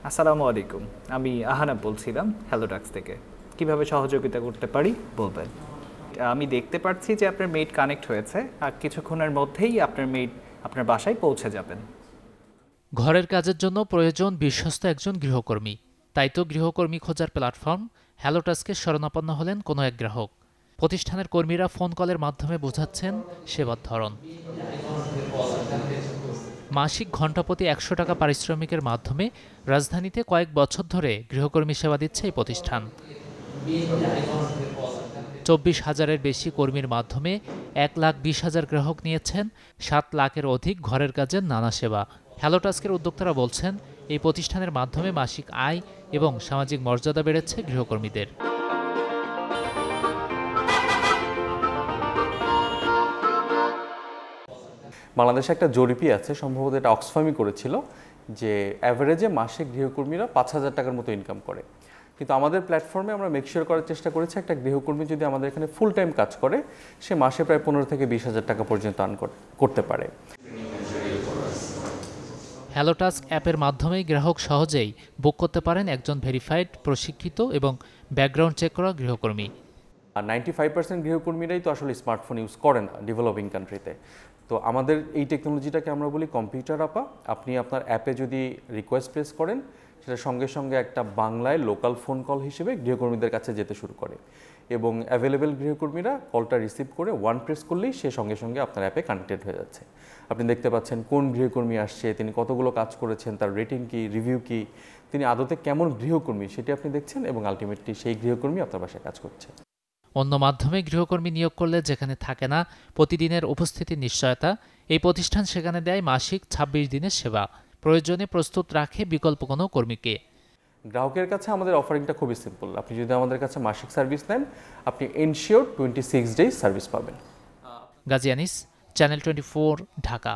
আসসালামু আলাইকুম। আমি আহানাব বলছিলাম হ্যালোটাক্স থেকে। কিভাবে সহযোগিতা করতে পারি বলবেন। আমি দেখতে পাচ্ছি যে আপনার মেইড কানেক্ট হয়েছে আর কিছুক্ষণের মধ্যেই আপনার মেইড আপনার বাসায় পৌঁছে যাবেন। ঘরের কাজের জন্য প্রয়োজন বিশ্বস্ত একজন গৃহকর্মী। তাই তো গৃহকর্মী খোঁজার প্ল্যাটফর্ম হ্যালোটাস্কে শরণাপন্ন হলেন কোনো এক গ্রাহক। প্রতিষ্ঠানের কর্মীরা ফোন কলের মাধ্যমে বোঝাচ্ছেন সেবার ধরন। মাসিক ঘণ্টাপ্রতি ১০০ টাকা পারিশ্রমিকের মাধ্যমে রাজধানীতে কয়েক বছর ধরে গৃহকর্মী সেবা দিচ্ছে এই প্রতিষ্ঠান। ২৪,০০০-এর বেশি কর্মীর মাধ্যমে ১,২০,০০০ গ্রাহক নিয়েছেন ৭ লাখের অধিক ঘরের কাজের নানা সেবা। হ্যালোটাস্কের উদ্যোক্তারা বলছেন, এই প্রতিষ্ঠানের মাধ্যমে মাসিক আয় এবং সামাজিক মর্যাদা বেড়েছে গৃহকর্মীদের। বাংলাদেশে একটা জরিপই আছে, সম্ভবত এটা অক্সফামই করেছিল, যে অ্যাভারেজে মাসে গৃহকর্মীরা ৫,০০০ টাকার মতো ইনকাম করে। কিন্তু আমাদের প্ল্যাটফর্মে আমরা মেকশিওর করার চেষ্টা করেছি একটা গৃহকর্মী যদি আমাদের এখানে ফুল টাইম কাজ করে, সে মাসে প্রায় ১৫ থেকে ২০,০০০ টাকা পর্যন্ত আর্ন করতে পারে। হ্যালোটাস্ক অ্যাপের মাধ্যমেই গ্রাহক সহজেই বুক করতে পারেন একজন ভেরিফাইড, প্রশিক্ষিত এবং ব্যাকগ্রাউন্ড চেক করা গৃহকর্মী। আর 95% গৃহকর্মীরাই তো আসলে স্মার্টফোন ইউজ করে না ডেভেলপিং কান্ট্রিতে। তো আমাদের এই টেকনোলজিটাকে আমরা বলি কম্পিউটার আপা। আপনি আপনার অ্যাপে যদি রিকোয়েস্ট প্লেস করেন, সেটা সঙ্গে সঙ্গে একটা বাংলায় লোকাল ফোন কল হিসেবে গৃহকর্মীদের কাছে যেতে শুরু করে, এবং অ্যাভেলেবেল গৃহকর্মীরা কলটা রিসিভ করে ওয়ান প্রেস করলেই সে সঙ্গে সঙ্গে আপনার অ্যাপে কানেক্টেড হয়ে যাচ্ছে। আপনি দেখতে পাচ্ছেন কোন গৃহকর্মী আসছে, তিনি কতগুলো কাজ করেছেন, তার রেটিং কী, রিভিউ কী, তিনি আদতে কেমন গৃহকর্মী সেটি আপনি দেখছেন, এবং আলটিমেটলি সেই গৃহকর্মী আপনার বাসায় কাজ করছে। অন্য মাধ্যমে গৃহকর্মী নিয়োগ করলে যেখানে থাকে না প্রতিদিনের উপস্থিতির নিশ্চয়তা, এই প্রতিষ্ঠান সেখানে দেয় মাসিক ২৬ দিনের সেবা। প্রয়োজনে প্রস্তুত রাখে বিকল্প কোনো কর্মীকে। গ্রাহকের কাছে আমাদের অফারিংটা খুবই সিম্পল। আপনি যদি আমাদের কাছে মাসিক সার্ভিস নেন, আপনি এনশিওর 26 ডেজ সার্ভিস পাবেন। গাজী আনিস, চ্যানেল 24, ঢাকা।